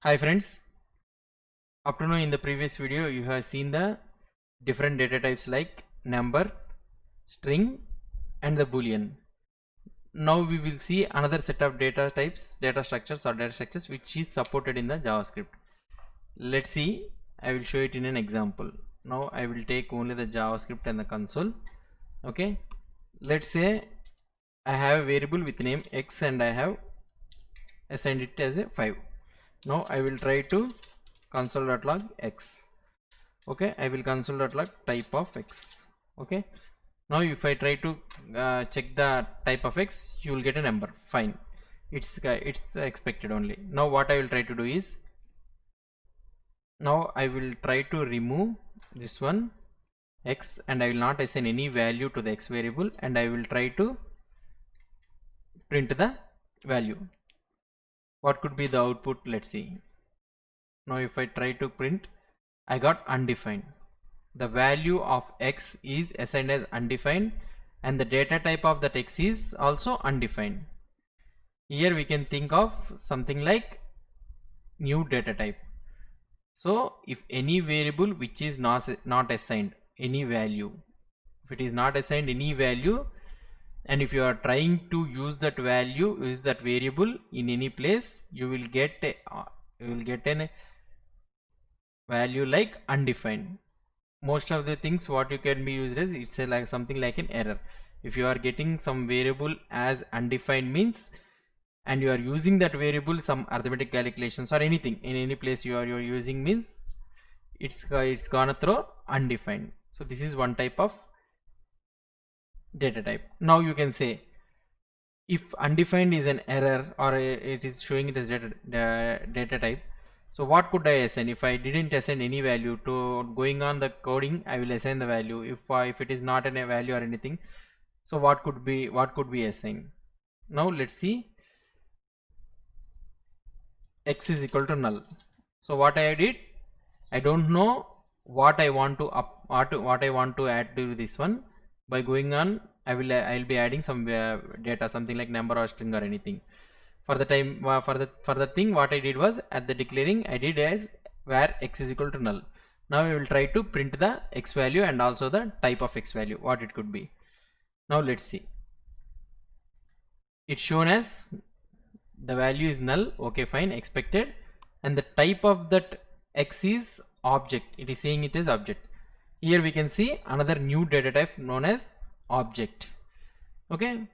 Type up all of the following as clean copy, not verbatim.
Hi friends, up to now in the previous video you have seen the different data types like number, string and the boolean. Now we will see another set of data types, data structures or data structures which is supported in the JavaScript. Let's see, I will show it in an example. Now I will take only the JavaScript and the console. Okay, let's say I have a variable with name x and I have assigned it as a 5. Now I will try to console.log x. Okay, I will console.log type of x. Okay, now if I try to check the type of x, you will get a number. Fine, it's expected only. Now what I will try to do is, now I will try to remove this one x and I will not assign any value to the x variable and I will try to print the value. What could be the output? Let's see. Now if I try to print, I got undefined. The value of x is assigned as undefined and the data type of that x is also undefined. Here we can think of something like new data type. So if any variable which is not assigned any value, if it is not assigned any value and if you are trying to use that value, use that variable in any place, you will get a value like undefined. Most of the things what you can be used as, it's like something like an error. If you are getting some variable as undefined means, and you are using that variable some arithmetic calculations or anything in any place you are using means, it's gonna throw undefined. So this is one type of data type. Now you can say if undefined is an error or it is showing it as data type, so what could I assign? If I didn't assign any value to going on the coding, I will assign the value. If it is not a value or anything, so what could we assign? Now let's see. X is equal to null. So what I did, I don't know what I want to what I want to add to this one. By going on, I'll be adding some data, something like number or string or anything. For the time for the thing, what I did was at the declaring I did as where x is equal to null. Now I will try to print the x value and also the type of x value, what it could be. Now let's see. It's shown as the value is null. Okay, fine, expected, and the type of that x is object. It is saying it is object. Here we can see another new data type known as object. Okay,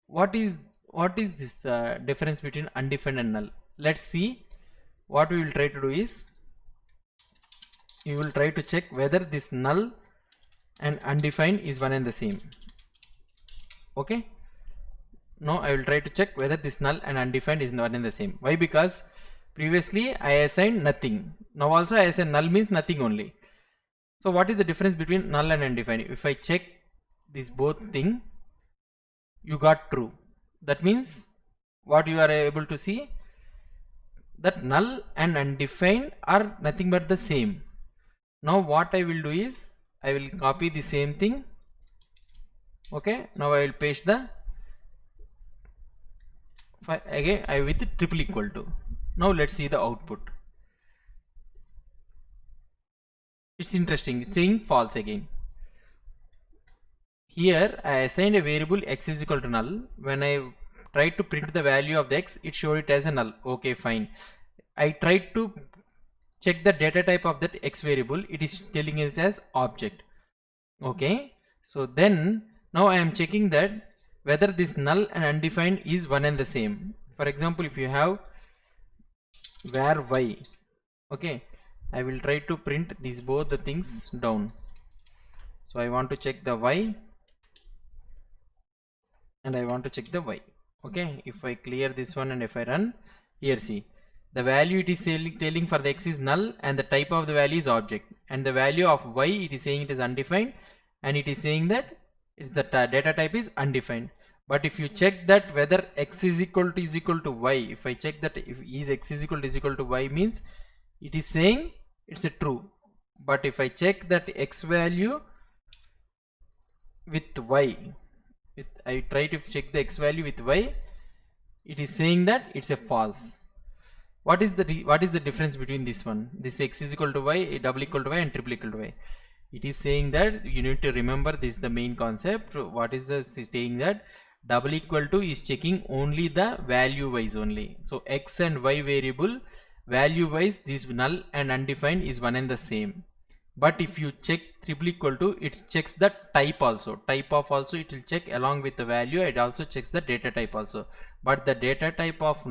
what is this difference between undefined and null? Let's see. What we will try to do is, we will try to check whether this null and undefined is one and the same. Okay, now I will try to check whether this null and undefined is one and the same. Why? Because previously I assigned nothing. Now also I assigned null means nothing only. So what is the difference between null and undefined? If I check this both thing, you got true. That means what you are able to see, that null and undefined are nothing but the same. Now what I will do is, I will copy the same thing. Okay, now I will paste the again I with triple equal to. Now let's see the output. It's interesting, it's saying false again. Here I assigned a variable x is equal to null. When I tried to print the value of the x, it showed it as a null. Okay, fine. I tried to check the data type of that x variable. It is telling us as object. Okay, so then now I am checking that whether this null and undefined is one and the same. For example, if you have var y, okay, I will try to print these both the things down. So I want to check the y and I want to check the y. Okay, if I clear this one and if I run, here see, the value it is telling for the x is null and the type of the value is object, and the value of y it is saying it is undefined and it is saying that it's the data type is undefined. But if you check that whether x is equal to y, if I check that if is x is equal to y means it is saying it's a true. But if I check that x value with y, I try to check the x value with y, it is saying that it's a false. what is the difference between this one, this x is equal to y, double equal to y, and triple equal to y? It is saying that you need to remember this is the main concept. What is the saying that double equal to is checking only the value wise only. So x and y variable value wise, this null and undefined is one and the same. But if you check triple equal to, it checks the type also. Type of also it will check along with the value. It also checks the data type also. But the data type of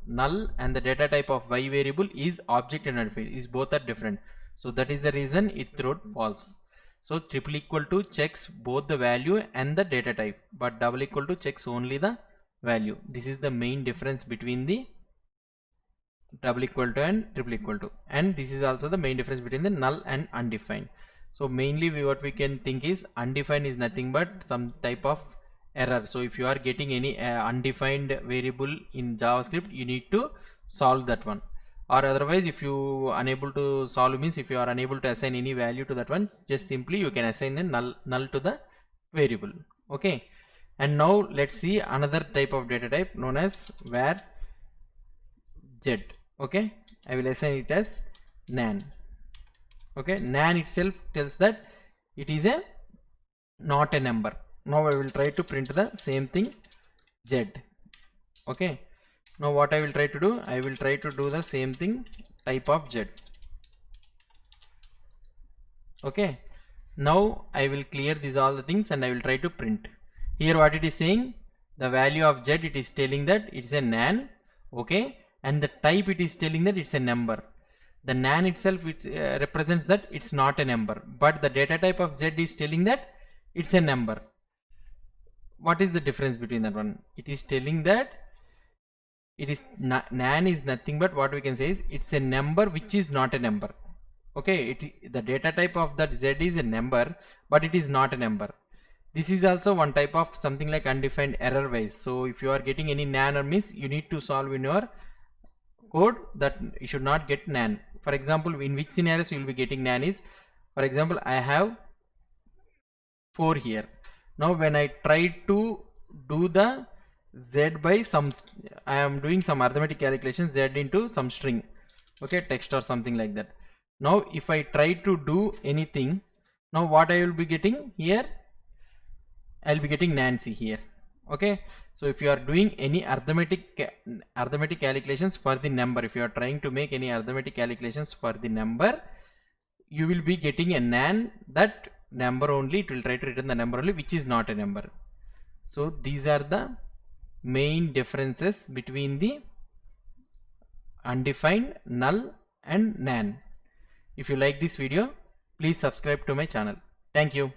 null and the data type of y variable is object and undefined. Is both are different. So that is the reason it throws false. So triple equal to checks both the value and the data type, but double equal to checks only the value. This is the main difference between the double equal to and triple equal to, and this is also the main difference between the null and undefined. So mainly what we can think is undefined is nothing but some type of error. So if you are getting any undefined variable in JavaScript, you need to solve that one, or otherwise if you unable to solve means if you are unable to assign any value to that one, just simply you can assign a null to the variable. Okay, and now let's see another type of data type known as var z. Okay, I will assign it as nan. Okay, nan itself tells that it is a not a number. Now I will try to print the same thing z. Okay, now what I will try to do, I will try to do the same thing type of z. Okay, now I will clear these all the things and I will try to print. Here what it is saying, the value of z, it is telling that it's a nan. Okay, and the type it is telling that it's a number. The nan itself it represents that it's not a number, but the data type of z is telling that it's a number. What is the difference between that one? It is telling that it is nan is nothing but what we can say is it's a number which is not a number. Okay, the data type of that z is a number, but it is not a number. This is also one type of something like undefined error wise. So if you are getting any nan or miss, you need to solve in your code that you should not get nan. For example, in which scenarios you will be getting nan is, for example, I have 4 here. Now when I try to do the z by some, I am doing some arithmetic calculation, z into some string, okay, text or something like that. Now if I try to do anything, now what I will be getting here, I will be getting Nancy here. Okay, so if you are doing any arithmetic calculations for the number, if you are trying to make any arithmetic calculations for the number, you will be getting a nan, that number only, it will try to return the number only which is not a number. So these are the main differences between the undefined, null and nan. If you like this video, please subscribe to my channel. Thank you.